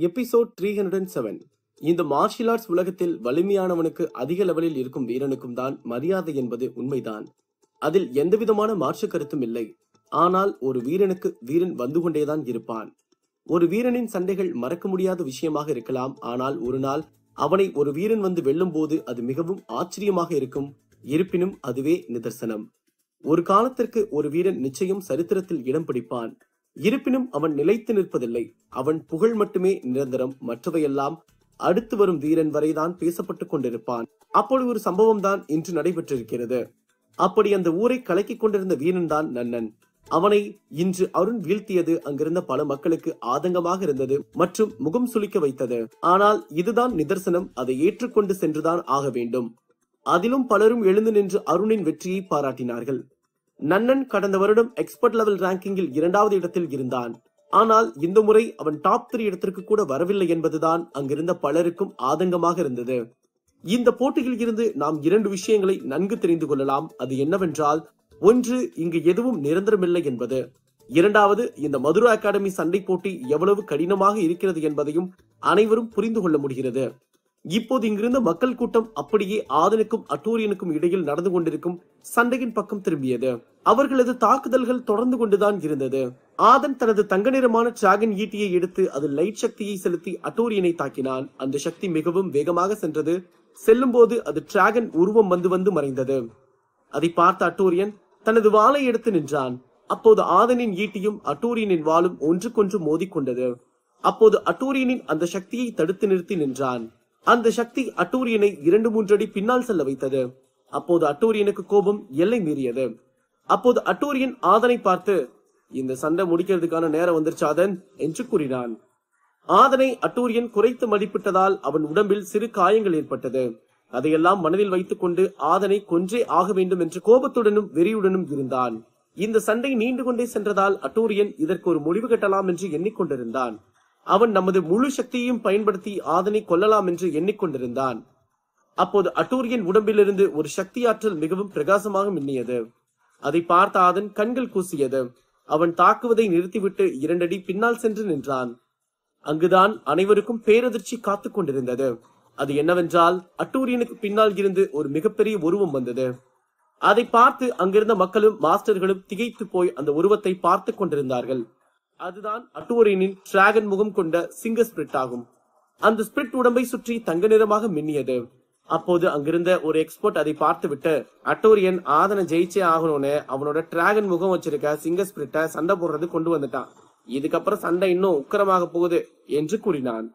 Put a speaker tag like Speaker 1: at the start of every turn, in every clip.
Speaker 1: Episode 307. இந்த martial arts உலகத்தில் வலிமையானவனுக்கு அதிக லெவலில் இருக்கும் வீரனுக்கும் தான் மரியாதை என்பது உண்மைதான். அதில் எந்தவிதமான மாற்று கருத்தும் இல்லை. ஆனால் ஒரு வீரனுக்கு வீரன் வந்து கொண்டேதான் இருப்பான். ஒரு வீரனின் சண்டைகள் மறக்க முடியாத விஷயமாக இருக்கலாம். ஆனால் ஒரு நாள் அவனை ஒரு வீரன் வந்து வெல்லும் போது அது மிகவும் ஆச்சரியமாக இருக்கும். இருப்பினும் அதுவே நிதர்சனம். ஒரு காலத்திற்கு ஒரு வீரன் நிச்சயம் சரித்திரத்தில் இடம் பிடிப்பான். இருப்பினும் அவன் நிலைத்து நிற்பதில்லை. அவன் புகழ் மட்டுமே நிரந்தரம். மற்றவையெல்லாம் அடுத்து வரும் வீரன் வரைதான் பேசப்பட்டுக் கொண்டிருப்பான். அப்படி ஒரு சம்பவம் தான் இன்று நடைபெற்றிருக்கிறது. அப்படி அந்த ஊரை கலக்கிக் கொண்டிருந்த வீரன் தான் நன்னன். அவனை இன்று அருண் வீழ்த்தியது அங்கிருந்த பல மக்களுக்கு ஆதங்கமாக இருந்தது மற்றும் முகம் சுளிக்க வைத்தது. ஆனால் இதுதான் நிதர்சனம். அதை ஏற்றுக்கொண்டு சென்றுதான் ஆக வேண்டும். அதிலும் பலரும் எழுந்து நின்று அருணின் வெற்றியை பாராட்டினார்கள். நன்னன் கடந்த வருடம் எக்ஸ்பர்ட் லெவல் ரேங்கிங்கில் 2வது இடத்தில் இருந்தான். ஆனால் இந்த முறை அவன் டாப் 3 இடத்திற்கு கூட வரவில்லை என்பதுதான் அங்கிருந்த பலருக்கும் ஆதங்கமாக இருந்தது. இந்த போட்டியில் இருந்து நாம் 2 விஷயங்களை நன்கு தெரிந்து கொள்ளலாம். அது என்னவென்றால், ஒன்று, இங்கு எதுவும் நிரந்தரமில்லை என்பது. இரண்டாவது, இந்த மதுரா அகாடமி சண்டை போட்டி எவ்வளவு கடினமாக இருக்கிறது என்பதையும் அனைவரும் புரிந்து கொள்ள முடிகிறது. இப்போது இங்கிருந்த மக்கள் கூட்டம் அப்படியே ஆதனுக்கும் அட்டூரியனுக்கும் இடையில் நடந்து கொண்டிருக்கும் சண்டையின் பக்கம் திரும்பியது. அவர்களது தாக்குதல்கள் தொடர்ந்து கொண்டுதான் இருந்தது. ஆதன் தனது தங்க நிறமான டிராகன் ஈட்டியை எடுத்து அது லைட் சக்தியை செலுத்தி அட்டூரியனை தாக்கினான். அந்த சக்தி மிகவும் வேகமாக சென்றது. செல்லும் போது அது டிராகன் உருவம் வந்து மறைந்தது. அதை பார்த்த அட்டூரியன் தனது வாளை எடுத்து நின்றான். அப்போது ஆதனின் ஈட்டியும் அட்டூரியனின் வாளும் ஒன்றுக்கொன்று மோதிக்கொண்டது. அப்போது அட்டூரியனின் அந்த சக்தியை தடுத்து நிறுத்தி நின்றான். அந்த சக்தி அட்டூரியனை 2-3 அடி பின்னால் செல்ல வைத்தது. அப்போது அட்டூரியனுக்கு கோபம் எல்லை மீறியது. அப்போது அட்டூரியன் ஆதனை பார்த்து, இந்த சண்டை முடிக்கிறதுக்கான நேரம் வந்துருச்சு ஆதன் என்று கூறினான். ஆதனை அட்டூரியன் குறைத்து மதிப்பிட்டதால் அவன் உடம்பில் சிறு காயங்கள் ஏற்பட்டது. அதையெல்லாம் மனதில் வைத்துக் கொண்டு ஆதனை கொன்றே ஆக வேண்டும் என்று கோபத்துடனும் வெறியுடனும் இருந்தான். இந்த சண்டை நீண்டு கொண்டே சென்றதால் அட்டூரியன் இதற்கு ஒரு முடிவு கட்டலாம் என்று எண்ணிக்கொண்டிருந்தான். அவன் நமது முழு சக்தியையும் பயன்படுத்தி ஆதனை கொல்லலாம் என்று எண்ணிக்கொண்டிருந்தான். அப்போது அட்டூரியன் உடம்பிலிருந்து ஒரு சக்தி ஆற்றல் மிகவும் பிரகாசமாக மின்னியது. அதை பார்த்த ஆதன் கண்கள் கூசியது. அவன் தாக்குவதை நிறுத்திவிட்டு 2 அடி பின்னால் சென்று நின்றான். அங்குதான் அனைவருக்கும் பேரதிர்ச்சி காத்துக் கொண்டிருந்தது. அது என்னவென்றால், அட்டூரியனுக்கு பின்னால் இருந்து ஒரு மிகப்பெரிய உருவம் வந்தது. அதை பார்த்து அங்கிருந்த மக்களும் மாஸ்டர்களும் திகைத்து போய் அந்த உருவத்தை பார்த்து கொண்டிருந்தார்கள். அதுதான் அட்டூரியனின் டிராகன் முகம் கொண்ட சிங்க ஸ்பிரிட் ஆகும். அந்த ஸ்பிரிட் உடம்பை சுற்றி தங்க நிறமாக மின்னியது. அப்போது அங்கிருந்த ஒரு எக்ஸ்பர்ட் அதை பார்த்து விட்டு, அட்டூரியன் ஆதனை ஜெயிச்சே ஆகணும்னு அவனோட டிராகன் முகம் வச்சிருக்க சிங்க ஸ்பிரிட்ட சண்டை போடுறது கொண்டு வந்துட்டான். இதுக்கப்புறம் சண்டை இன்னும் உக்கிரமாக போகுது என்று கூறினான்.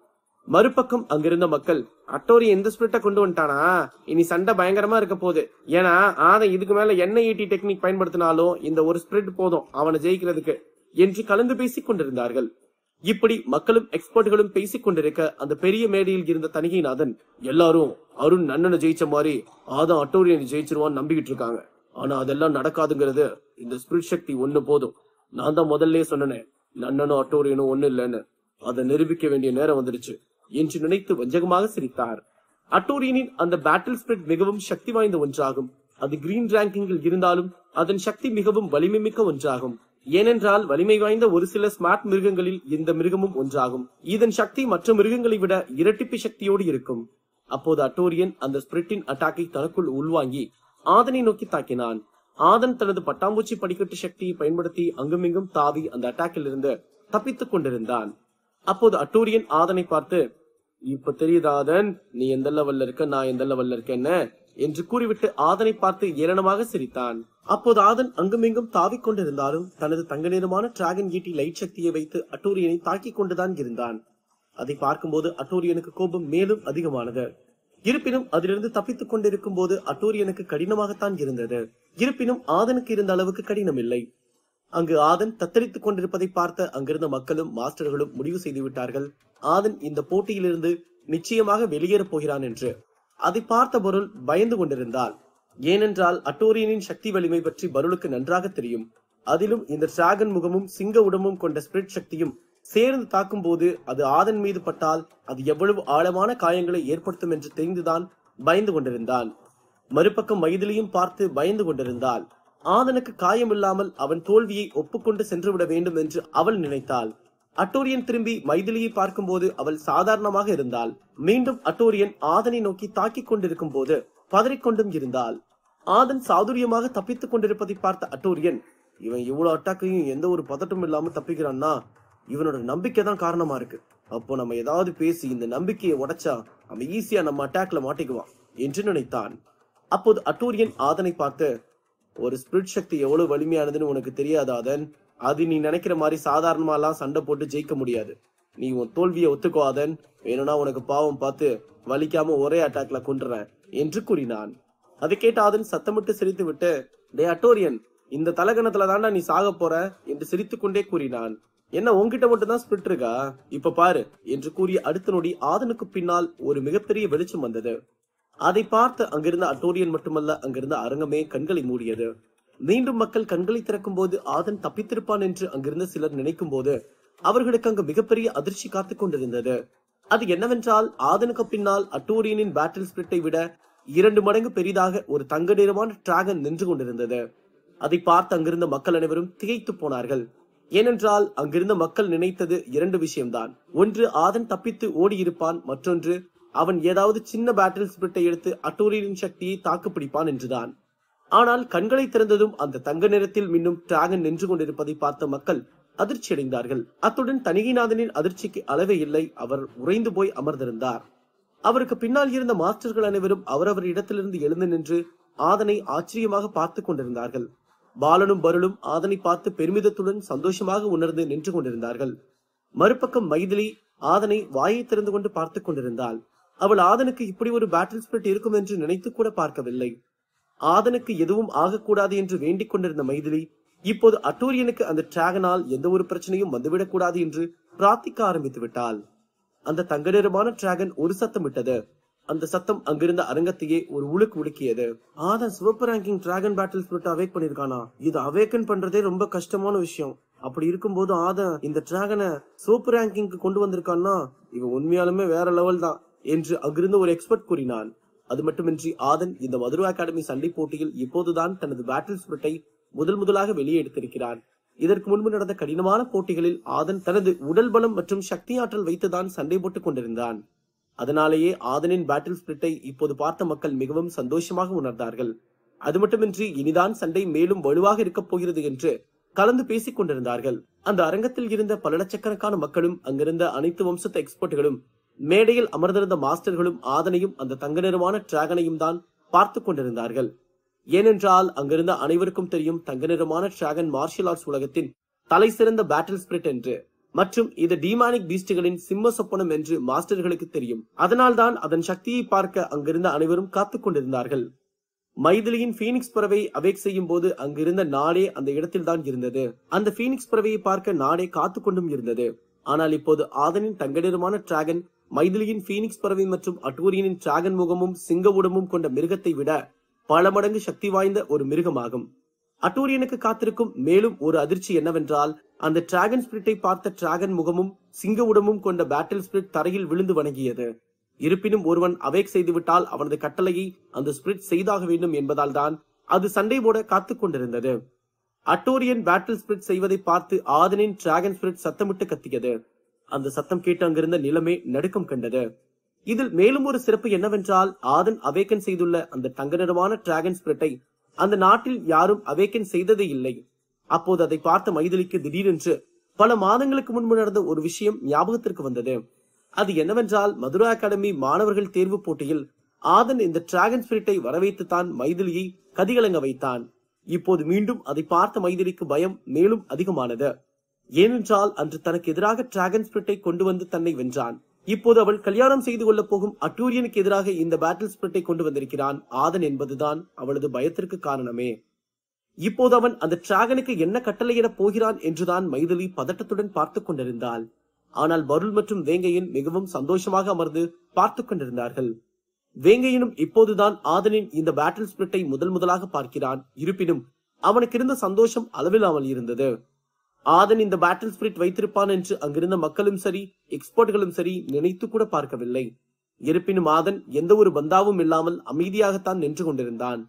Speaker 1: மறுபக்கம் அங்கிருந்த மக்கள், அட்டூரியன் எந்த ஸ்பிரிட்ட கொண்டு வந்துட்டானா, இனி சண்டை பயங்கரமா இருக்க போகுது. ஏன்னா ஆதன் இதுக்கு மேல என்ன ஈட்டி டெக்னிக் பயன்படுத்தினாலும் இந்த ஒரு ஸ்பிரிட் போதும் அவனை ஜெயிக்கிறதுக்கு என்று கலந்து பேசிக் கொண்டிருந்தார்கள். இப்படி மக்களும் எக்ஸ்பர்ட்களும் பேசிக் கொண்டிருக்க அந்த பெரிய மேடையில் இருந்த தணிகைநாதன், எல்லாரும் அருண் நன்னனை ஜெயிச்ச மாதிரி ஆதம் அட்டூரியனை ஜெயிச்சிருவான்னு நம்பிக்கிட்டு இருக்காங்க. ஆனா அதெல்லாம் நடக்காதுங்கிறது. இந்த ஸ்பிரிட் சக்தி ஒண்ணு போதும். நான் தான் முதல்ல சொன்னேன், நன்னனும் அட்டூரியனும் ஒண்ணு இல்லைன்னு. அதை நிரூபிக்க வேண்டிய நேரம் வந்துருச்சு என்று நினைத்து வஞ்சகமாக சிரித்தார். அட்டூரியனின் அந்த பேட்டில் ஸ்பிரிட் மிகவும் சக்தி வாய்ந்த ஒன்றாகும். அது கிரீன் ரேங்கிங்கில் இருந்தாலும் அதன் சக்தி மிகவும் வலிமை மிக்க ஒன்றாகும். ஏனென்றால் வலிமை வாய்ந்த ஒரு சில ஸ்மார்ட் மிருகங்களில் இந்த மிருகமும் ஒன்றாகும். இதன் சக்தி மற்ற மிருகங்களை விட இரட்டிப்பு சக்தியோடு இருக்கும். அப்போது அட்டூரியன் அந்த ஸ்பிரிட்டின் அட்டாக்கை தனக்குள் உள்வாங்கி ஆதனை நோக்கி தாக்கினான். ஆதன் தனது பட்டாம்பூச்சி படிக்கட்டு சக்தியை பயன்படுத்தி அங்குமிங்கும் தாவி அந்த அட்டாக்கில் இருந்து தப்பித்துக் கொண்டிருந்தான். அப்போது அட்டூரியன் ஆதனை பார்த்து, இப்ப தெரியுதா ஆதன், நீ எந்த லெவல்ல இருக்க, நான் எந்த லெவல்ல இருக்கேன்னு என்று கூறிவிட்டு ஆதனை பார்த்து ஏளனமாக சிரித்தான். அப்போது ஆதன் அங்குமிங்கும் தாவிக் கொண்டிருந்தாலும் தனது தங்க நிறமான டிராகன் ஈட்டி லைட் சக்தியை வைத்து அட்டூரியனை தாக்கிக் கொண்டுதான் இருந்தான். அதை பார்க்கும்போது அட்டூரியனுக்கு கோபம் மேலும் அதிகமானது. இருப்பினும் அதிலிருந்து தப்பித்துக் கொண்டிருக்கும் போது அட்டூரியனுக்கு கடினமாகத்தான் இருந்தது. இருப்பினும் ஆதனுக்கு இருந்த அளவுக்கு கடினம் இல்லை. அங்கு ஆதன் தத்தளித்துக் கொண்டிருப்பதை பார்த்த அங்கிருந்த மக்களும் மாஸ்டர்களும் முடிவு செய்து விட்டார்கள், ஆதன் இந்த போட்டியிலிருந்து நிச்சயமாக வெளியேறப் போகிறான் என்று. அதை பார்த்த பொருள் பயந்து கொண்டிருந்தாள். ஏனென்றால் அட்டூரியனின் சக்தி வலிமை பற்றி பருளுக்கு நன்றாக தெரியும். அதிலும் இந்த டிராகன் முகமும் சிங்க உடம்பும் கொண்ட ஸ்பிரிட் சக்தியும் சேர்ந்து தாக்கும் போது அது ஆதன் மீது பட்டால் அது எவ்வளவு ஆழமான காயங்களை ஏற்படுத்தும் என்று தெரிந்துதான் பயந்து கொண்டிருந்தான். மறுபக்கம் மைதிலியும் பார்த்து பயந்து கொண்டிருந்தாள். ஆதனுக்கு காயம் இல்லாமல் அவன் தோல்வியை ஒப்புக்கொண்டு சென்றுவிட வேண்டும் என்று அவள் நினைத்தாள். அட்டோரியன் திரும்பி மைதிலியை பார்க்கும்போது அவள் சாதாரணமாக இருந்தாள். மீண்டும் அட்டோரியன் ஆதனை நோக்கி தாக்கிக் கொண்டிருக்கும் போது பதறிக்கொண்டும் இருந்தாள். ஆதன் சாதுரியமாக தப்பித்துக் கொண்டிருப்பதை பார்த்த அட்டோரியன், இவன் இவ்வளவு அட்டாக்கையும் எந்த ஒரு பதட்டமும் இல்லாம தப்பிக்கிறான்னா இவனோட நம்பிக்கை தான் காரணமா இருக்கு. அப்போ நம்ம ஏதாவது பேசி இந்த நம்பிக்கையை உடைச்சா அவன் ஈஸியா நம்ம அட்டாக்ல மாட்டிக்குவான் என்று நினைத்தான். அப்போது அட்டோரியன் ஆதனை பார்த்து, ஒரு ஸ்பிரிட் சக்தி எவ்வளவு வலிமையானதுன்னு உனக்கு தெரியாது ஆதன். அது நீ நினைக்கிற மாதிரி சாதாரணமா எல்லாம் சண்டை போட்டு ஜெயிக்க முடியாது. நீ உன் தோல்வியை ஒத்துக்கோ ஆதன். வேணும்னா உனக்கு பாவம் பார்த்து வலிக்காம ஒரே அட்டாக்ல கொண்டுறேன் என்று கூறினான். அதை கேட்ட ஆதன் சத்தமிட்டு சிரித்து விட்டு, டே அட்டோரியன், இந்த தலகணத்துல தாண்டா நீ சாக போற என்று சிரித்துக் கொண்டே கூறினான். என்ன உன்கிட்ட மட்டும் தான் ஸ்பிரிட் இருக்கா? இப்ப பாரு என்று கூறிய அடுத்த நொடி ஆதனுக்கு பின்னால் ஒரு மிகப்பெரிய வெளிச்சம் வந்தது. அதை பார்த்து அங்கிருந்த அட்டோரியன் மட்டுமல்ல, அங்கிருந்த அரங்கமே கண்களை மூடியது. மீண்டும் மக்கள் கண்களை திறக்கும் போது ஆதன் தப்பித்திருப்பான் என்று அங்கிருந்த சிலர் நினைக்கும் போது அவர்களுக்கு அங்கு மிகப்பெரிய அதிர்ச்சி காத்துக் கொண்டிருந்தது. அது என்னவென்றால், ஆதனுக்கு பின்னால் அட்டோரியனின் பேட்டில் ஸ்பிரிட்டை விட 2 மடங்கு பெரிதாக ஒரு தங்க நிறமான டிராகன் நின்று கொண்டிருந்தது. அதை பார்த்து அங்கிருந்த மக்கள் அனைவரும் திகைத்து போனார்கள். ஏனென்றால் அங்கிருந்த மக்கள் நினைத்தது 2 விஷயம்தான். ஒன்று, ஆதன் தப்பித்து ஓடியிருப்பான். மற்றொன்று, அவன் ஏதாவது சின்ன பேட்டில் ஸ்பிரிட்டை எடுத்து அட்டோரியனின் சக்தியை தாக்கு பிடிப்பான் என்றுதான். ஆனால் கண்களை திறந்ததும் அந்த தங்க நிறத்தில் மின்னும் டிராகன் நின்று கொண்டிருப்பதை பார்த்த மக்கள் அதிர்ச்சி அடைந்தார்கள். அத்துடன் தணிகைநாதனின் அதிர்ச்சிக்கு அளவே இல்லை. அவர் உறைந்து போய் அமர்ந்திருந்தார். அவருக்கு பின்னால் இருந்த மாஸ்டர்கள் அனைவரும் அவரவர் இடத்திலிருந்து எழுந்து நின்று ஆதனை ஆச்சரியமாக பார்த்து கொண்டிருந்தார்கள். பாலனும் பருளும் ஆதனை பார்த்து பெருமிதத்துடன் சந்தோஷமாக உணர்ந்து நின்று கொண்டிருந்தார்கள். மறுபக்கம் மைதிலி ஆதனை வாயை திறந்து கொண்டு பார்த்து கொண்டிருந்தாள். அவள் ஆதனுக்கு இப்படி ஒரு பேட்டில் ஸ்பிரிட் இருக்கும் என்று நினைத்து கூட பார்க்கவில்லை. ஆதனுக்கு எதுவும் ஆகக்கூடாது என்று வேண்டிக் கொண்டிருந்த மைதிலி இப்போது அட்டோரியனுக்கு அந்த டிராகனால் எந்த ஒரு பிரச்சனையும் வந்துவிடக் கூடாது என்று பிரார்த்திக்க ஆரம்பித்து விட்டாள். அந்த தங்க நிறமான டிராகன் ஒரு சத்தம் விட்டது. அந்த சத்தம் அங்கிருந்த அரங்கத்தையே ஒரு உலுக்கு உலுக்கியது. ஆதன் சிவப்பு ranking dragon battle spirit awake பண்ணிருக்கானா? இது அவேக்கன் பண்றதே ரொம்ப கஷ்டமான விஷயம். அப்படி இருக்கும்போது ஆதன் இந்த டிராகனை சிவப்பு ரேங்கிங்க்கு கொண்டு வந்திருக்கான்னா இவன் உண்மையாலுமே வேற லெவல் தான் என்று அங்கிருந்த ஒரு எக்ஸ்பர்ட் கூறினான். அது மட்டுமின்றி ஆதன் இந்த மதுரை அகாடமி சண்டை போட்டியில் இப்போதுதான் தனது பேட்டில் ஸ்பிரிட்டை முதலாக வெளியே எடுத்திருக்கிறான். இதற்கு முன்பு நடந்த கடினமான போட்டிகளில் ஆதன் தனது உடல் பலம் மற்றும் சக்தி ஆற்றல் வைத்துதான் சண்டை போட்டுக் கொண்டிருந்தான். அதனாலேயே ஆதனின் பேட்டில் ஸ்பிரிட்டை இப்போது பார்த்த மக்கள் மிகவும் சந்தோஷமாக உணர்ந்தார்கள். அது மட்டுமின்றி இனிதான் சண்டை மேலும் வலுவாக இருக்கப் போகிறது என்று கலந்து பேசிக் கொண்டிருந்தார்கள். அந்த அரங்கத்தில் இருந்த பல லட்சக்கணக்கான மக்களும் அங்கிருந்த அனைத்து வம்சத்து எக்ஸ்பர்ட்களும் மேடையில் அமர்ந்திருந்த மாஸ்டர்களும் ஆதனையும் அந்த தங்க நிறமான டிராகனையும் தான் பார்த்து கொண்டிருந்தார்கள். ஏனென்றால் அங்கிருந்த அனைவருக்கும் தெரியும் தங்க நிறமான டிராகன் மார்ஷியல் ஆர்ட்ஸ் உலகத்தின் தலை சிறந்த பேட்டில் ஸ்பிரிட் என்று, மற்றும் இது டீமானிக் பீஸ்டுகளின் சிம்ம சொப்பனம் என்று மாஸ்டர்களுக்கு தெரியும். அதனால்தான் அதன் சக்தியை பார்க்க அங்கிருந்த அனைவரும் காத்துக் கொண்டிருந்தார்கள். மைதிலியின் பீனிக்ஸ் பறவை அவேக் செய்யும் போது அங்கிருந்த நாடே அந்த இடத்தில் தான் இருந்தது. அந்த பீனிக்ஸ் பறவையை பார்க்க நாடே காத்து கொண்டும் இருந்தது. ஆனால் இப்போது ஆதனின் தங்க நிறமான டிராகன் மைதிலியின் பீனிக்ஸ் பறவை மற்றும் அட்டோரியனின் டிராகன் முகமும் சிங்க உடம்பும் கொண்ட மிருகத்தை விட பல மடங்கு சக்தி வாய்ந்த ஒரு மிருகமாகும். அட்டோரியனுக்கு காத்திருக்கும் மேலும் ஒரு அதிர்ச்சி என்னவென்றால், அந்த டிராகன் ஸ்பிரிட்டை பார்த்த டிராகன் முகமும் சிங்க உடம்பும் கொண்ட பேட்டில் ஸ்பிரிட் தரையில் விழுந்து வணங்கியது. இருப்பினும் ஒருவன் அவேக் செய்துவிட்டால் அவனது கட்டளையை அந்த ஸ்பிரிட் செய்தாக வேண்டும் என்பதால் தான் அது சண்டை போட காத்துக் கொண்டிருந்தது. அட்டோரியன் பேட்டில் ஸ்பிரிட் செய்வதை பார்த்து ஆதனின் டிராகன் ஸ்பிரிட் சத்தமிட்டு கத்தியது. அந்த சத்தம் கேட்டு அங்கிருந்த நிலமே நடுக்கம் கண்டது. இதில் மேலும் ஒரு சிறப்பு என்னவென்றால், ஆதன் அவேக்கன் செய்துள்ள அந்த தங்க நிறமான டிராகன் ஸ்பிரிட்டை அந்த நாட்டில் யாரும் அவேக்கன் செய்ததே இல்லை. அப்போது அதை பார்த்த மைதிலிக்கு திடீரென்று பல மாதங்களுக்கு முன்பு நடந்த ஒரு விஷயம் ஞாபகத்திற்கு வந்தது. அது என்னவென்றால், மதுரை அகாடமி மாணவர்கள் தேர்வு போட்டியில் ஆதன் இந்த டிராகன் ஸ்பிரிட்டை வரவைத்து தான் மைதிலியை கதிகலங்க வைத்தான். இப்போது மீண்டும் அதை பார்த்த மைதிலிக்கு பயம் மேலும் அதிகமானது. ஏனென்றால் அன்று தனக்கு எதிராக டிராகன் ஸ்பிரிட்டை கொண்டு வந்து தன்னை வென்றான். இப்போது அவள் கல்யாணம் செய்து கொள்ள போகும் அட்டோரியனுக்கு எதிராக இந்த பேட்டில் ஸ்பிரிட்டை கொண்டு வந்திருக்கிறான் ஆதன் என்பதுதான் அவளது பயத்திற்கு காரணமே. இப்போது அவன் அந்த டிராகனுக்கு என்ன கட்டளையிட போகிறான் என்றுதான் மைதிலி பதட்டத்துடன் பார்த்து கொண்டிருந்தாள். ஆனால் பருள் மற்றும் வேங்கையன் மிகவும் சந்தோஷமாக அமர்ந்து பார்த்து கொண்டிருந்தார்கள். வேங்கையனும் இப்போதுதான் ஆதனின் இந்த பேட்டில் ஸ்பிரிட்டை முதலாக பார்க்கிறான். இருப்பினும் அவனுக்கு இருந்த சந்தோஷம் அளவில்லாமல் இருந்தது. ஆதன் இந்த பேட்டில் ஸ்பிரிட் வைத்திருப்பான் என்று அங்கிருந்த மக்களும் சரி எக்ஸ்பர்ட்களும் சரி நினைத்து கூட பார்க்கவில்லை. இருப்பினும் ஆதன் எந்த ஒரு பந்தாவும் இல்லாமல் அமைதியாகத்தான் நின்று கொண்டிருந்தான்.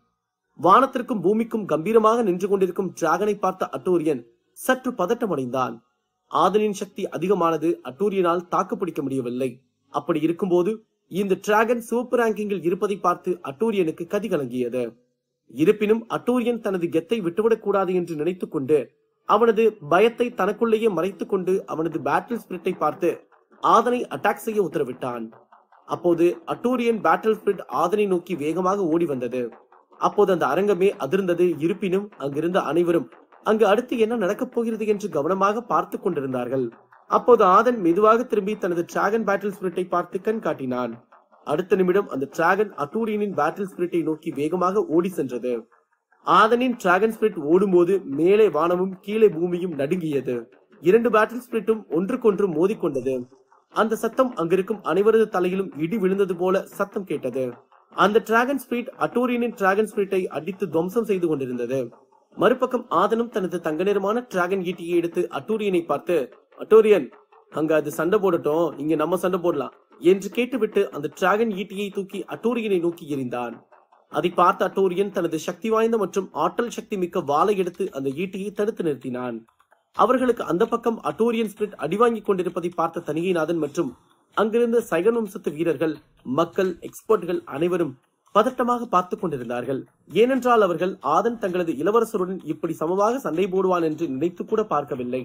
Speaker 1: வானத்திற்கும் பூமிக்கும் கம்பீரமாக நின்று கொண்டிருக்கும் டிராகனை பார்த்த அட்டோரியன் சற்று பதட்டமடைந்தான். ஆதனின் சக்தி அதிகமானது, அட்டூரியனால் தாக்குப்பிடிக்க முடியவில்லை. அப்படி இருக்கும்போது இந்த டிராகன் சிவப்பு ரேங்கிங்கில் இருப்பதை பார்த்து அட்டூரியனுக்கு கதி கலங்கியது. இருப்பினும் அட்டூரியன் தனது கெத்தை விட்டுவிடக் கூடாது என்று நினைத்துக் கொண்டு அவனது பயத்தை தனக்குள்ளேயே மறைத்துக் கொண்டு அவனது பேட்டில் ஸ்பிரிட்டை பார்த்து ஆதனை அட்டாக் செய்ய உத்தரவிட்டான். அப்போது அட்டூரியன் பேட்டில் ஸ்பிரிட் ஆதனை நோக்கி வேகமாக ஓடி வந்தது. அப்போது அந்த அரங்கமே அதிர்ந்தது. இருப்பினும் அங்கிருந்த அனைவரும் அங்கு அடுத்து என்ன நடக்கப் போகிறது என்று கவனமாக பார்த்து கொண்டிருந்தார்கள். அப்போது ஆதன் மெதுவாக திரும்பி தனது டிராகன் பேட்டில் ஸ்பிரிட்டை பார்த்து கண் காட்டினான். அடுத்த நிமிடம் அந்த டிராகன் அட்டூரியனின் பேட்டில் ஸ்பிரிட்டை நோக்கி வேகமாக ஓடி சென்றது. ஆதனின் டிராகன் ஸ்பிரிட் ஓடும்போது மேலே வானமும் கீழே பூமியும் நடுங்கியது. இரண்டு பேட்டில் ஸ்பிரிட்டும் ஒன்றுக்கொன்று மோதிக்கொண்டது. அந்த சத்தம் அங்கிருக்கும் அனைவரது தலையிலும் இடி விழுந்தது போல சத்தம் கேட்டது. அந்த டிராகன் ஸ்பிரிட் அட்டூரியனின் டிராகன் ஸ்பிரிட்டை அடித்து துவம்சம் செய்து கொண்டிருந்தது. மறுபக்கம் ஆதனும் தனது தங்க நிறமான டிராகன் ஈட்டியை எடுத்து அட்டூரியனை பார்த்து, அட்டூரியன், அங்க அது சண்டை போடட்டும், இங்க நம்ம சண்டை போடலாம் என்று கேட்டுவிட்டு அந்த டிராகன் ஈட்டியை தூக்கி அட்டூரியனை நோக்கி எறிந்தான். அதை பார்த்த அட்டூரியன் தனது சக்தி வாய்ந்த மற்றும் ஆற்றல் சக்தி மிக்க வாளை எடுத்து அந்த ஈட்டியை தடுத்து நிறுத்தினான். அவர்களுக்கு அந்த பக்கம் அட்டூரியன் ஸ்பிரிட் அடிவாங்கிக் கொண்டிருப்பதை பார்த்த தணிகைநாதன் மற்றும் அங்கிருந்த சைகன் வம்சத்து வீரர்கள், மக்கள், எக்ஸ்பர்ட்கள் அனைவரும் பதட்டமாக பார்த்து கொண்டிருந்தார்கள். ஏனென்றால் அவர்கள் ஆதன் தங்களது இளவரசருடன் இப்படி சமமாக சண்டை போடுவான் என்று நினைத்து கூட பார்க்கவில்லை.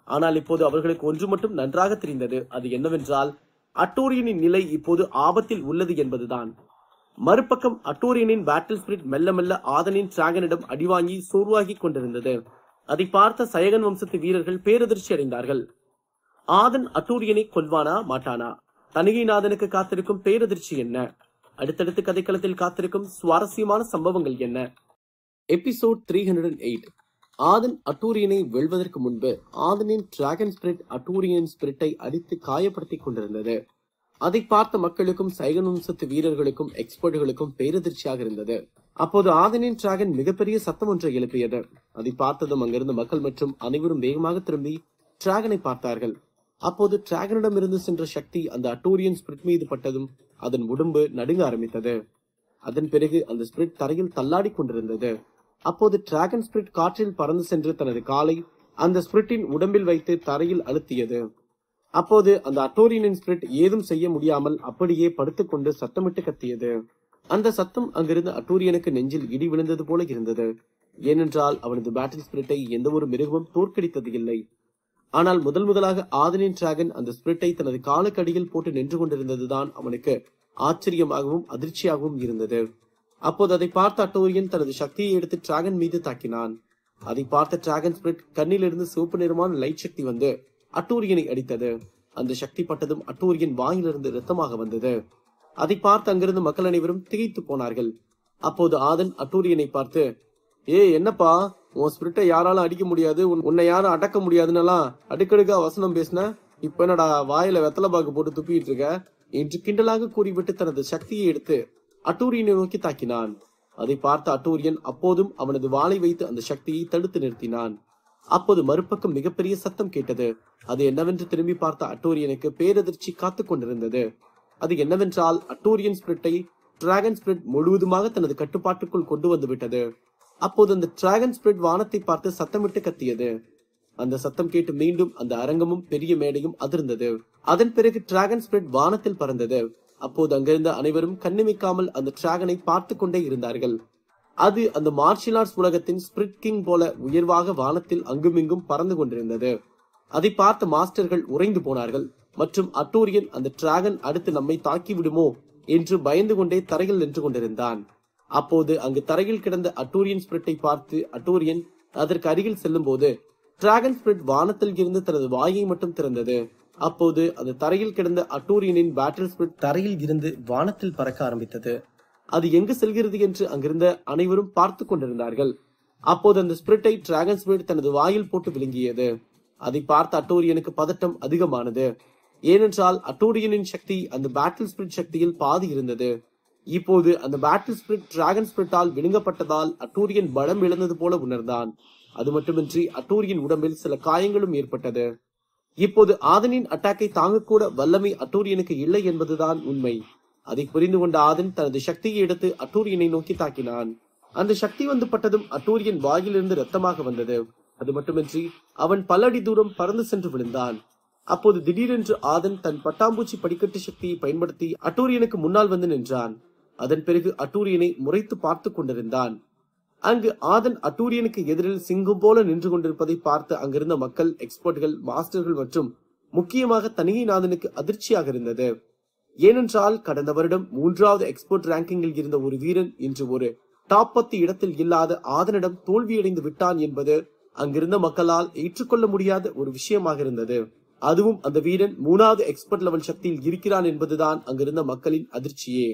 Speaker 1: ஆனால் இப்போது அவர்களுக்கு ஒன்று மட்டும் நன்றாக தெரிந்தது. அது என்னவென்றால் அட்டூரியனின் நிலை இப்போது ஆபத்தில் உள்ளது என்பதுதான். மறுபக்கம் அட்டூரியனின் பேட்டில் ஸ்பிரிட் மெல்ல மெல்ல ஆதனின் டிராகனிடம் அடிவாங்கி சோர்வாகி கொண்டிருந்தது. அதை பார்த்த சயகன் வம்சத்து வீரர்கள் பேரதிர்ச்சி அடைந்தார்கள். ஆதன் அட்டூரியனை கொல்வானா மாட்டானா? தணிகைநாதனுக்கு காத்திருக்கும் பேரதிர்ச்சி என்ன? அடுத்தடுத்து கதைக்களத்தில் காத்திருக்கும் சுவாரஸ்யமான சம்பவங்கள் என்ன? எபிசோட் 308. ஆதன் அட்டூரியனை வெல்வதற்கு முன்பு ஆதனின் டிராகன் ஸ்பிரிட் அட்டூரியனின் ஸ்பிரிட்டை அடித்து காயப்படுத்திக் கொண்டிருந்தது. அதை பார்த்த மக்களுக்கும் சைகன் வம்சத்து வீரர்களுக்கும் எக்ஸ்பர்ட்களுக்கும் பேரதிர்ச்சியாக இருந்தது. அப்போது ஆதனின் டிராகன் மிகப்பெரிய சத்தம் ஒன்றை எழுப்பியது. அதை பார்த்ததும் அங்கிருந்த மக்கள் மற்றும் அனைவரும் வேகமாக திரும்பி டிராகனை பார்த்தார்கள். அப்போது டிராகனிடம் இருந்து சென்ற சக்தி அந்த அட்டூரியன் ஸ்பிரிட் மீது பட்டதும் அதன் உடம்பு நடுங்க ஆரம்பித்தது. அதன் பிறகு அந்த ஸ்பிரிட் தரையில் தள்ளாடி கொண்டிருந்தது. அப்போது டிராகன் ஸ்பிரிட் காற்றில் பறந்து சென்று தனது காலை அந்த ஸ்பிரிட்டின் உடம்பில் வைத்து தரையில் அழுத்தியது. அப்போது அந்த அட்டூரியனின் ஸ்பிரிட் ஏதும் செய்ய முடியாமல் அப்படியே படுத்துக்கொண்டு சத்தமிட்டு கத்தியது. அந்த சத்தம் அங்கிருந்த அட்டூரியனுக்கு நெஞ்சில் இடி விழுந்தது போல இருந்தது. ஏனென்றால் அவனது பேட்டில் ஸ்பிரிட்டை எந்த ஒரு மிருகமும் தோற்கடித்தது இல்லை. ஆனால் முதலாக ஆதனின் டிராகன் அந்த ஸ்பிரிட்டை தனது காலுக்கடியில் போட்டு நின்று கொண்டிருந்ததுதான் அவனுக்கு ஆச்சரியமாகவும் அதிர்ச்சியாகவும் இருந்தது. அப்போது அதை பார்த்த அட்டூரியன் தனது சக்தியை எடுத்து டிராகன் மீது தாக்கினான். அதை பார்த்த டிராகன் ஸ்பிரிட் கண்ணிலிருந்து சிவப்பு நிறமான லைட் சக்தி வந்து அட்டூரியனை அடித்தது. அந்த சக்தி பட்டதும் அட்டூரியன் வாயிலிருந்து இரத்தமாக வந்தது. அதை பார்த்து அங்கிருந்து மக்கள் அனைவரும் திகைத்து போனார்கள். அப்போது ஆதன் அட்டூரியனை பார்த்து, என்னப்பா, உன் ஸ்பிரிட்டை யாராலும் அடிக்க முடியாது, உன்னை யாரும் அடக்க முடியாதுன்னெல்லாம் அடுக்கடுக்கா வசனம் பேசின, இப்ப என்னடா வாயில வெத்தலை பாக்கு போட்டு துப்பிட்டு இருக்க என்று கிண்டலாக கூறிவிட்டு தனது சக்தியை எடுத்து அட்டூரியனை நோக்கி தாக்கினான். அதை பார்த்த அட்டூரியன் அப்போதும் அவனது வாளை வைத்து அந்த சக்தியை தடுத்து நிறுத்தினான். அப்போது மறுபக்கம் மிகப்பெரிய சத்தம் கேட்டது. அது என்னவென்று திரும்பி பார்த்த அட்டூரியனுக்கு பேரதிர்ச்சி காத்து கொண்டிருந்தது. அது என்னவென்றால் அட்டூரியன் ஸ்பிரிட்டை டிராகன் ஸ்பிரிட் முழுவதுமாக தனது கட்டுப்பாட்டுக்குள் கொண்டு வந்து விட்டது. அப்போது அந்த டிராகன் ஸ்பிரிட் வானத்தை பார்த்து சத்தமிட்டு கத்தியது. அந்த சத்தம் கேட்டு மீண்டும் அந்த அரங்கமும் பெரிய மேடையும் அதிர்ந்தது. அதன் பிறகு டிராகன் ஸ்பிரிட் வானத்தில் பறந்தது. அப்போது அங்கிருந்த அனைவரும் கண்ணிமைக்காமல் அந்த டிராகனை பார்த்து கொண்டே இருந்தார்கள். அது அந்த மார்ஷியல் ஆர்ட்ஸ் உலகத்தின் ஸ்பிரிட் கிங் போல உயர்வாக வானத்தில் அங்குமிங்கும் பறந்து கொண்டிருந்தது. அதை பார்த்த மாஸ்டர்கள் உறைந்து போனார்கள் மற்றும் அட்டூரியன் அந்த டிராகன் அடுத்து நம்மை தாக்கி விடுமோ என்று பயந்து கொண்டே தரையில் நின்று கொண்டிருந்தான். அப்போது அங்கு தரையில் கிடந்த அட்டூரியன் ஸ்பிரிட்டை பார்த்து அட்டூரியன் அதற்கு அருகில் செல்லும் போது டிராகன் ஸ்பிரிட் வானத்தில் இருந்து தனது வாயை மட்டும் திறந்தது. அப்போது அந்த தரையில் கிடந்த அட்டூரியனின் பேட்டில் ஸ்பிரிட் தரையில் இருந்து வானத்தில் பறக்க ஆரம்பித்தது. அது எங்கு செல்கிறது என்று அங்கிருந்த அனைவரும் பார்த்து கொண்டிருந்தார்கள். அப்போது அந்த ஸ்பிரிட்டை டிராகன் ஸ்பிரிட் தனது வாயில் போட்டு விழுங்கியது. அதை பார்த்த அட்டூரியனுக்கு பதட்டம் அதிகமானது. ஏனென்றால் அட்டூரியனின் சக்தி அந்த பேட்டில் ஸ்பிரிட் சக்தியில் பாதி இருந்தது. இப்போது அந்த பேட்டில் ஸ்பிரிட் டிராகன் ஸ்பிரிட்டால் விழுங்கப்பட்டதால் அட்டூரியன் பலம் இழந்தது போல உணர்ந்தான். அது மட்டுமின்றி அட்டூரியன் உடம்பில் சில காயங்களும் ஏற்பட்டது. இப்போது ஆதனின் அட்டாக்கை தாங்கக்கூட வல்லமை அட்டூரியனுக்கு இல்லை என்பதுதான் உண்மை. அதை புரிந்து கொண்ட ஆதன் தனது சக்தியை எடுத்து அட்டூரியனை நோக்கி தாக்கினான். அந்த சக்தி வந்து பட்டதும் அட்டூரியன் வாயிலிருந்து ரத்தமாக வந்தது. அது மட்டுமின்றி அவன் பல அடி தூரம் பறந்து சென்று விழுந்தான். அப்போது திடீரென்று ஆதன் தன் பட்டாம்பூச்சி படிக்கட்டு சக்தியை பயன்படுத்தி அட்டூரியனுக்கு முன்னால் வந்து நின்றான். அதன் பிறகு அட்டூரியனை முறைத்து பார்த்து கொண்டிருந்தான். அங்கு ஆதன் அட்டூரியனுக்கு எதிரில் சிங்கம் போல நின்று கொண்டிருப்பதை பார்த்து அங்கிருந்த மக்கள், எக்ஸ்பர்ட்கள், மாஸ்டர்கள் மற்றும் முக்கியமாக தனிகைநாதனுக்கு அதிர்ச்சியாக இருந்தது. ஏனென்றால் கடந்த வருடம் 3வது எக்ஸ்பர்ட் ரேங்கிங்கில் இருந்த ஒரு வீரன் இன்று ஒரு டாப் 10 இடத்தில் இல்லாத ஆதனிடம் தோல்வியடைந்து விட்டான் என்பது அங்கிருந்த மக்களால் ஏற்றுக்கொள்ள முடியாத ஒரு விஷயமாக இருந்தது. அதுவும் அந்த வீரன் 3வது எக்ஸ்பர்ட் லெவல் சக்தியில் இருக்கிறான் என்பதுதான் அங்கிருந்த மக்களின் அதிர்ச்சியே.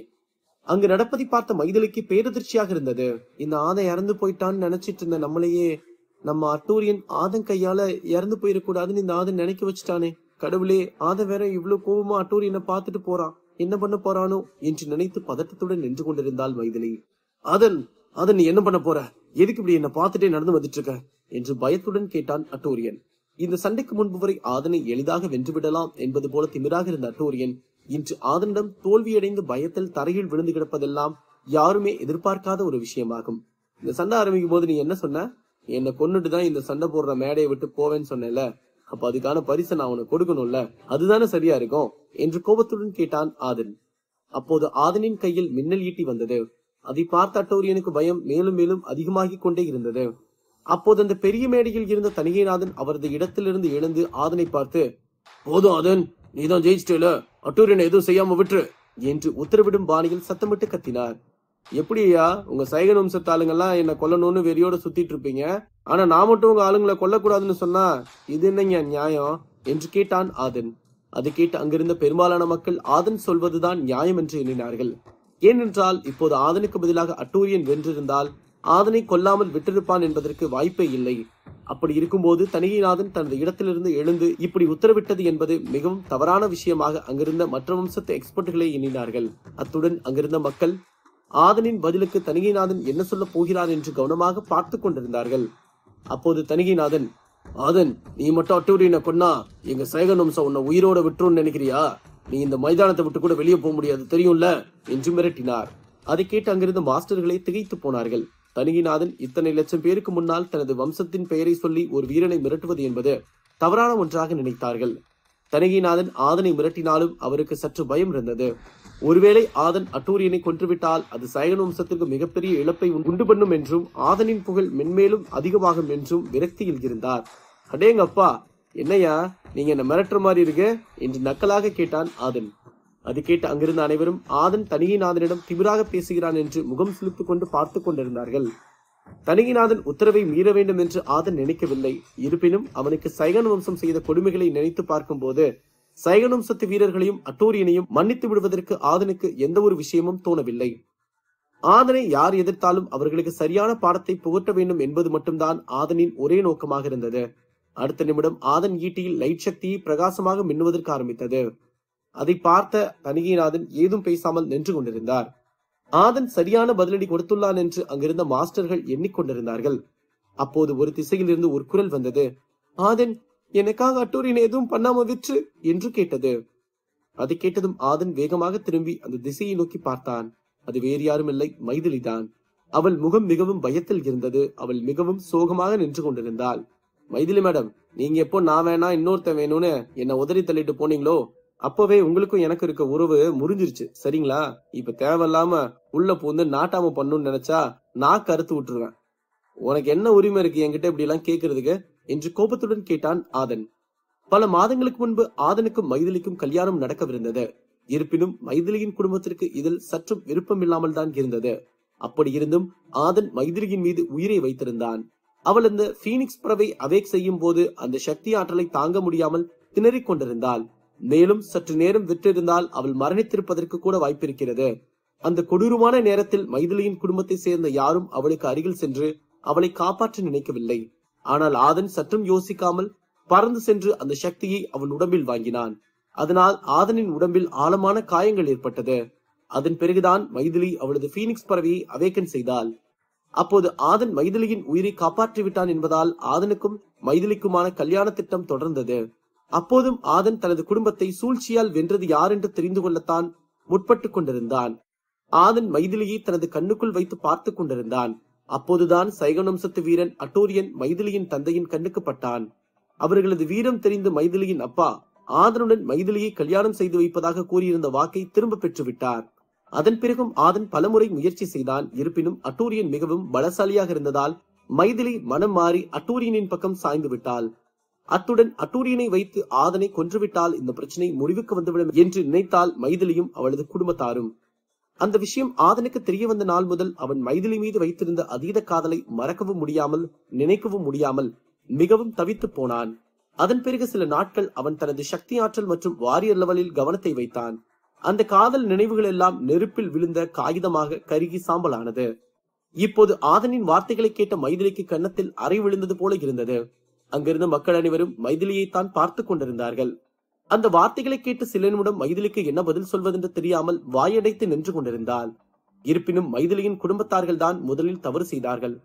Speaker 1: அங்கு நடப்பதை பார்த்த மைதிலிக்கு பேரதிர்ச்சியாக இருந்தது. இந்த ஆதன் இறந்து போயிட்டான்னு நினைச்சிட்டு இருந்த நம்மளையே நம்ம அட்டூரியன் ஆதன் கையால இறந்து போயிடக்கூடாதுன்னு இந்த ஆதன் நினைக்க வச்சுட்டானே. கடவுளே, ஆதன் வேற இவ்வளவு கோபமா அட்டூரியனை பார்த்துட்டு போறான், என்ன பண்ண போறானோ என்று நினைத்து பதட்டத்துடன் நின்று கொண்டிருந்தாள் மைதிலி. ஆதன் நீ என்ன பண்ண போற? எதுக்கு இப்படி என்ன பார்த்துட்டே நடந்து வந்துட்டு இருக்க என்று பயத்துடன் கேட்டான் அட்டூரியன். இந்த சண்டைக்கு முன்பு வரை ஆதனை எளிதாக வென்றுவிடலாம் என்பது போல திமிராக இருந்த அட்டூரியன் இன்று ஆதனிடம் தோல்வியடைந்து பயத்தில் தரையில் விழுந்து கிடப்பதெல்லாம் யாருமே எதிர்பார்க்காத ஒரு விஷயமாகும். இந்த சண்டை ஆரம்பிக்கும் போது நீ என்ன சொன்ன? என்னை கொன்னுட்டுதான் இந்த சண்டை போடுற மேடையை விட்டு போவேன்னு சொன்னேல, அப்ப அதுக்கான பரிசை நான் உனக்கு கொடுக்கணும்ல, அதுதானே சரியா இருக்கும் என்று கோபத்துடன் கேட்டான் ஆதன். அப்போது ஆதனின் கையில் மின்னல் ஈட்டி வந்தது. அதை பார்த்த அட்டூரியனுக்கு பயம் மேலும் மேலும் அதிகமாகிக் கொண்டே இருந்தது. அப்போது அந்த பெரிய மேடையில் இருந்த தனிகைநாதன் அவரது இடத்திலிருந்து எழுந்து ஆதனை பார்த்து, போதும் ஆதன், நீதான் ஜெயிச்சிட்டேல, அட்டூரியனை எதுவும் செய்யாம விட்டுரு என்று உத்தரவிடும் பாணியில் சத்தமிட்டு கத்தினார். எப்படியா உங்க சைகன் வம்சத்து ஆளுங்கெல்லாம் என்ன கொல்லணும்னு வெறியோட சுத்திட்டு இருப்பீங்க, ஆனா நான் மட்டும் உங்க ஆளுங்களை கொல்லக்கூடாதுன்னு சொன்னா இது என்னங்க நியாயம் என்று கேட்டான் ஆதன். அதை கேட்டு அங்கிருந்த பெரும்பாலான மக்கள் ஆதன் சொல்வதுதான் நியாயம் என்று எண்ணினார்கள். ஏனென்றால் இப்போது ஆதனுக்கு பதிலாக அட்டூரியன் வென்றிருந்தால் ஆதனை கொல்லாமல் விட்டிருப்பான் என்பதற்கு வாய்ப்பே இல்லை. அப்படி இருக்கும்போது தனிகைநாதன் தனது இடத்திலிருந்து எழுந்து இப்படி உத்தரவிட்டது என்பது மிகவும் தவறான விஷயமாக அங்கிருந்த மற்ற வம்சத்து எக்ஸ்பர்ட்களை எண்ணினார்கள். அத்துடன் அங்கிருந்த மக்கள் ஆதனின் பதிலுக்கு தனிகைநாதன் என்ன சொல்ல போகிறார் என்று கவனமாக பார்த்து கொண்டிருந்தார்கள். அப்போது தனிகைநாதன், ஆதன், நீ மட்டும் அட்டூரியனை கொன்னா எங்க சைகன் வம்சம் உன்னை உயிரோட விட்டுருன்னு நினைக்கிறியா? நீ இந்த மைதானத்தை விட்டு கூட வெளியே போக முடியாது, தெரியும்ல என்று மிரட்டினார். அதை கேட்டு அங்கிருந்த மாஸ்டர்களை திகைத்து போனார்கள். தனிகைநாதன் இத்தனை லட்சம் பேருக்கு முன்னால் தனது வம்சத்தின் பெயரை சொல்லி ஒரு வீரனை மிரட்டுவது என்பது தவறான ஒன்றாக நினைத்தார்கள். தனிகைநாதன் ஆதனை மிரட்டினாலும் அவருக்கு சற்று பயம் இருந்தது. ஒருவேளை ஆதன் அட்டூரியனை கொன்றுவிட்டால் அது சைகன் வம்சத்திற்கு மிகப்பெரிய இழப்பை உண்டு பண்ணும் என்றும் ஆதனின் புகழ் மென்மேலும் அதிகமாகும் என்றும் விரக்தியில் இருந்தார். அடேங்கப்பா, என்னையா நீங்க என்ன மிரட்டுற மாதிரி இருக்கு என்று நக்கலாக கேட்டான் ஆதன். அது கேட்டு அங்கிருந்த அனைவரும் ஆதன் தனிகைநாதனிடம் திமிராக பேசுகிறான் என்று முகம் சுளித்துக் கொண்டு பார்த்து கொண்டிருந்தார்கள். தனிகைநாதன் உத்தரவை மீற வேண்டும் என்று ஆதன் நினைக்கவில்லை. இருப்பினும் அவனுக்கு சைகன் வம்சம் செய்த கொடுமைகளை நினைத்து பார்க்கும் போது சைகன் வம்சத்து வீரர்களையும் அட்டூரியனையும் மன்னித்து விடுவதற்கு ஆதனுக்கு எந்த ஒரு விஷயமும் தோணவில்லை. ஆதனை யார் எதிர்த்தாலும் அவர்களுக்கு சரியான பாடத்தை புகட்ட வேண்டும் என்பது மட்டும்தான் ஆதனின் ஒரே நோக்கமாக இருந்தது. அடுத்த நிமிடம் ஆதன் ஈட்டியில் லைட் சக்தியை பிரகாசமாக மின்னுவதற்கு ஆரம்பித்தது. அதை பார்த்த தனிகைநாதன் ஏதும் பேசாமல் நின்று கொண்டிருந்தார். ஆதன் சரியான பதிலடி கொடுத்துள்ளான் என்று அங்கிருந்த மாஸ்டர்கள் எண்ணிக்கொண்டிருந்தார்கள். அப்போது ஒரு திசையில் இருந்து ஒரு குரல் வந்தது. ஆதன், எனக்காக அட்டூரியனை எதுவும் பண்ணாம விற்று என்று கேட்டது. அதை கேட்டதும் ஆதன் வேகமாக திரும்பி அந்த திசையை நோக்கி பார்த்தான். அது வேறு யாரும் இல்லை, மைதிலிதான். அவள் முகம் மிகவும் பயத்தில் இருந்தது. அவள் மிகவும் சோகமாக நின்று கொண்டிருந்தாள். மைதிலி மேடம், நீங்க எப்போ நான் வேணா இன்னொருத்தன் வேணும்னு என்ன உதறி தள்ளிட்டு போனீங்களோ அப்பவே உங்களுக்கும் எனக்கு இருக்க உறவு முறிஞ்சிருச்சு, சரிங்களா? இப்ப தேவையில்லாம உள்ள பூந்து நாட்டாம பண்ணணும்னு நினைச்சா நான் கருத்து விட்டுருவேன். உனக்கு என்ன உரிமை இருக்கு என்கிட்ட இப்படி எல்லாம் கேட்கறதுக்கு என்று கோபத்துடன் கேட்டான் ஆதன். பல மாதங்களுக்கு முன்பு ஆதனுக்கும் மைதிலிக்கும் கல்யாணம் நடக்கவிருந்தது. இருப்பினும் மைதிலியின் குடும்பத்திற்கு இதில் சற்றும் விருப்பம் இல்லாமல் தான் இருந்தது. அப்படி இருந்தும் ஆதன் மைதிலியின் மீது உயிரை வைத்திருந்தான். அவள் அந்த பீனிக்ஸ் பறவை அவேக் செய்யும் போது அந்த சக்தி ஆற்றலை தாங்க முடியாமல் திணறிக் கொண்டிருந்தாள். மேலும் சற்று நேரம் விட்டிருந்தால் அவள் மரணித்திருப்பதற்கு கூட வாய்ப்பிருக்கிறது. அந்த கொடூரமான நேரத்தில் மைதிலியின் குடும்பத்தை சேர்ந்த யாரும் அவளுக்கு அருகில் சென்று அவளை காப்பாற்ற நினைக்கவில்லை. ஆனால் ஆதன் சற்றும் யோசிக்காமல் பறந்து சென்று அந்த சக்தியை அவன் உடம்பில் வாங்கினான். அதனால் ஆதனின் உடம்பில் ஆழமான காயங்கள் ஏற்பட்டது. அதன் பிறகுதான் மைதிலி அவளது பீனிக்ஸ் பறவையை அவேக்கன் செய்தாள். அப்போது ஆதன் மைதிலியின் உயிரை காப்பாற்றி விட்டான் என்பதால் ஆதனுக்கும் மைதிலிக்குமான கல்யாண திட்டம் தொடர்ந்தது. அப்போதும் ஆதன் தனது குடும்பத்தை சூழ்ச்சியால் வென்றது யார் என்று தெரிந்து கொள்ளத்தான் முற்பட்டு கொண்டிருந்தான். ஆதன் மைதிலியை தனது கண்ணுக்குள் வைத்து பார்த்து கொண்டிருந்தான். அப்போதுதான் சைகன் வம்சத்து வீரன் அட்டோரியன் மைதிலியின் தந்தையின் கண்ணுக்கு பட்டான். அவர்களது வீரம் தெரிந்த மைதிலியின் அப்பா ஆதனுடன் மைதிலியை கல்யாணம் செய்து வைப்பதாக கூறியிருந்த வாக்கை திரும்ப பெற்று விட்டார். அதன் பிறகும் ஆதன் பலமுறை முயற்சி செய்தான். இருப்பினும் அட்டூரியன் மிகவும் பலசாலியாக இருந்ததால் மைதிலி மனம் மாறி அட்டூரியனின் பக்கம் சாய்ந்து விட்டாள். அத்துடன் அட்டூரியனை வைத்து ஆதனை கொன்றுவிட்டால் இந்த பிரச்சனை முடிவுக்கு வந்துவிடும் என்று நினைத்தால் மைதிலியும் அவளது குடும்பத்தாரும். அந்த விஷயம் ஆதனுக்கு தெரிய வந்த நாள் முதல் அவன் மைதிலி மீது வைத்திருந்த அதீத காதலை மறக்கவும் முடியாமல் நினைக்கவும் முடியாமல் மிகவும் தவித்து போனான். அதன் பிறகு சில நாட்கள் அவன் தனது சக்தி ஆற்றல் மற்றும் வாரியர் லெவலில் கவனத்தை வைத்தான். அந்த காதல் நினைவுகள் எல்லாம் நெருப்பில் விழுந்த காகிதமாக கருகி சாம்பலானது. இப்போது ஆதனின் வார்த்தைகளை கேட்ட மைதிலிக்கு கன்னத்தில் அறை விழுந்தது போல இருந்தது. அங்கிருந்த மக்கள் அனைவரும் மைதிலியைத்தான் பார்த்து கொண்டிருந்தார்கள். அந்த வார்த்தைகளை கேட்டு சில நிமிடம் மைதிலிக்கு என்ன பதில் சொல்வதென்று தெரியாமல் வாயடைத்து நின்று கொண்டிருந்தாள். இருப்பினும் மைதிலியின் குடும்பத்தார்கள் தான் முதலில் தவறு செய்தார்கள்.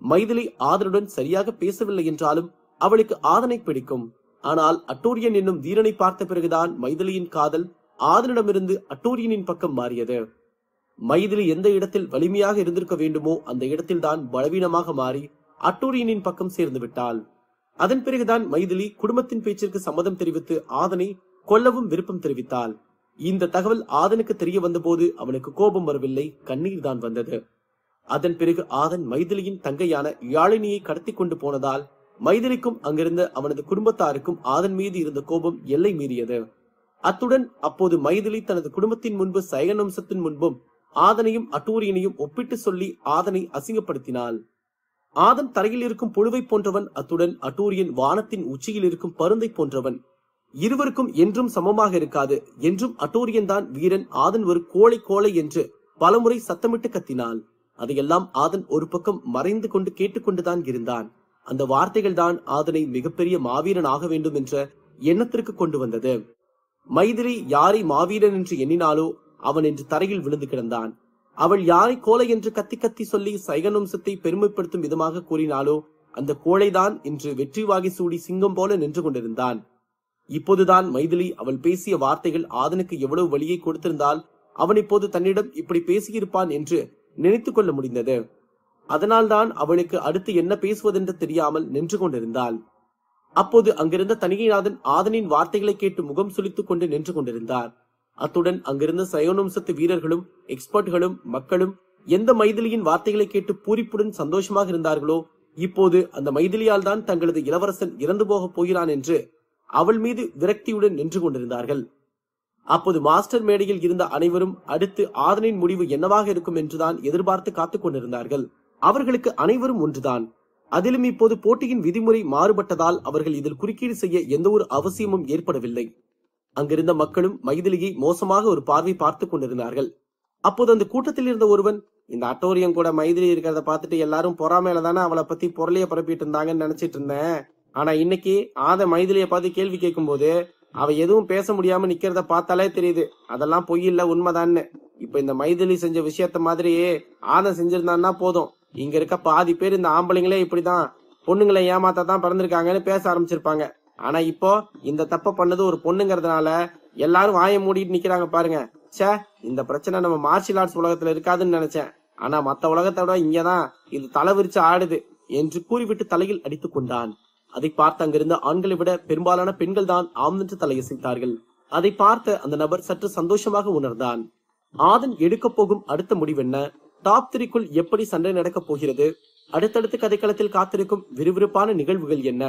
Speaker 1: மைதிலி ஆதனுடன் சரியாக பேசவில்லை என்றாலும் அவளுக்கு ஆதனை பிடிக்கும். ஆனால் அட்டூரியன் என்னும் வீரனை பார்த்த பிறகுதான் மைதிலியின் காதல் ஆதனிடமிருந்து அட்டூரியனின் பக்கம் மாறியது. மைதிலி எந்த இடத்தில் வலிமையாக இருந்திருக்க வேண்டுமோ அந்த இடத்தில் தான் பலவீனமாக மாறி அட்டூரியனின் பக்கம் சேர்ந்து விட்டாள். அதன் பிறகுதான் மைதிலி குடும்பத்தின் பேச்சிற்கு சம்மதம் தெரிவித்து ஆதனை கொல்லவும் விருப்பம் தெரிவித்தாள். இந்த தகவல் ஆதனுக்கு தெரிய வந்த போது அவனுக்கு கோபம் வரவில்லை, கண்ணீர் தான் வந்தது. அதன் பிறகு ஆதன் மைதிலியின் தங்கையான யாழினியை கடத்தி கொண்டு போனதால் மைதிலிக்கும் அங்கிருந்த அவனது குடும்பத்தாருக்கும் ஆதன் மீது இருந்த கோபம் எல்லை மீறியது. அத்துடன் அப்போது மைதிலி தனது குடும்பத்தின் முன்பு சைகன் வம்சத்தின் முன்பும் ஆதனையும் அட்டூரியனையும் ஒப்பிட்டு சொல்லி ஆதனை அசிங்கப்படுத்தினாள். ஆதன் தரையில் இருக்கும் புழுவை போன்றவன், அத்துடன் அட்டூரியன் வானத்தின் உச்சியில் இருக்கும் பருந்தை போன்றவன். இருவருக்கும் என்றும் சமமாக இருக்காது. என்றும் அட்டூரியன் தான் வீரன், ஆதன் ஒரு கோழை கோழை என்று பலமுறை சத்தமிட்டு கத்தினாள். அதையெல்லாம் ஆதன் ஒரு பக்கம் மறைந்து கொண்டு கேட்டுக்கொண்டுதான் இருந்தான். அந்த வார்த்தைகள் தான் ஆதனை மிகப்பெரிய மாவீரன் ஆக வேண்டும் என்ற எண்ணத்திற்கு கொண்டு வந்தது. மைதிலி யாரை மாவீரன் என்று எண்ணினாலோ அவன் என்று தரையில் விழுந்து கிடந்தான். அவள் யாரை கோழை என்று கத்தி கத்தி சொல்லி சைகன் வம்சத்தை பெருமைப்படுத்தும் விதமாக கூறினாலோ அந்த கோழைதான் இன்று வெற்றி வாகை சூடி சிங்கம் போல நின்று கொண்டிருந்தான். இப்போதுதான் மைதிலி அவள் பேசிய வார்த்தைகள் ஆதனுக்கு எவ்வளவு வலியை கொடுத்திருந்தால் அவன் இப்போது தன்னிடம் இப்படி பேசியிருப்பான் என்று நினைத்து கொள்ள முடிந்தது. அதனால்தான் அவளுக்கு அடுத்து என்ன பேசுவதென்று தெரியாமல் நின்று கொண்டிருந்தாள். அப்போது அங்கிருந்த தணிகைநாதன் ஆதனின் வார்த்தைகளை கேட்டு முகம் சுளித்துக் கொண்டு நின்று கொண்டிருந்தார். அத்துடன் அங்கிருந்த சைகன் வம்சத்து வீரர்களும் எக்ஸ்பர்ட்களும் மக்களும் எந்த மைதிலியின் வார்த்தைகளை கேட்டு பூரிப்புடன் சந்தோஷமாக இருந்தார்களோ இப்போது அந்த மைதிலியால் தான் தங்களது இளவரசன் இறந்து போக போகிறான் என்று அவள் மீது விரக்தியுடன் நின்று கொண்டிருந்தார்கள். அப்போது மாஸ்டர் மேடையில் இருந்த அனைவரும் அடுத்து ஆதனின் முடிவு என்னவாக இருக்கும் என்றுதான் எதிர்பார்த்து காத்துக் கொண்டிருந்தார்கள். அவர்களுக்கு அனைவரும் ஒன்றுதான். அதிலும் இப்போது போட்டியின் விதிமுறை மாறுபட்டதால் அவர்கள் இதில் குறுக்கீடு செய்ய எந்த ஒரு அவசியமும் ஏற்படவில்லை. அங்கிருந்த மக்களும் மைதிலியை மோசமாக ஒரு பார்வை பார்த்து கொண்டிருந்தார்கள். அப்போது அந்த கூட்டத்தில் இருந்த ஒருவன், இந்த அட்டோரியம் கூட மைதிலி இருக்கிறத பார்த்துட்டு எல்லாரும் பொறாமையில தானே அவளை பத்தி பொருளைய பரப்பிட்டு இருந்தாங்கன்னு நினைச்சிட்டு இருந்தேன். ஆனா இன்னைக்கு மைதிலியை பார்த்து கேள்வி கேட்கும் போது அவ எதுவும் பேச முடியாம நிக்கிறத பார்த்தாலே தெரியுது அதெல்லாம் பொய் இல்ல உண்மைதான்னு. இப்ப இந்த மைதிலி செஞ்ச விஷயத்த மாதிரியே ஆதன் செஞ்சிருந்தான்னா போதும், இங்க இருக்க பாதி பேர் இந்த ஆம்பளைங்களே இப்படிதான் பொண்ணுங்களை ஏமாத்தான் பிறந்திருக்காங்கன்னு பேச ஆரம்பிச்சிருப்பாங்க. ஆனா இப்போ இந்த தப்ப பண்ணது ஒரு பொண்ணுங்கிறதுனால எல்லாரும் வாய மூடிட்டு நிக்கிறாங்க பாருங்க. சே, இந்த பிரச்சனை நம்ம மார்ஷியல் ஆர்ட்ஸ் உலகத்துல இருக்காதுன்னு நினைச்சேன். ஆனா மத்த உலகத்தை விட இங்கதான் இது தலை விரிச்சு ஆடுது என்று கூறிவிட்டு தலையில் அடித்துக் கொண்டான். அதை பார்த்து அங்கிருந்த ஆண்களை விட பெரும்பாலான பெண்கள் தான் ஆம் என்று தலையசைத்தார்கள். அதை பார்த்த அந்த நபர் சற்று சந்தோஷமாக உணர்ந்தான். ஆதன் எடுக்க போகும் அடுத்த முடிவென்ன, டாப் 3க்குள் எப்படி சண்டை நடக்கப் போகிறது, அடுத்தடுத்து கதைக்களத்தில் காத்திருக்கும் விறுவிறுப்பான நிகழ்வுகள் என்ன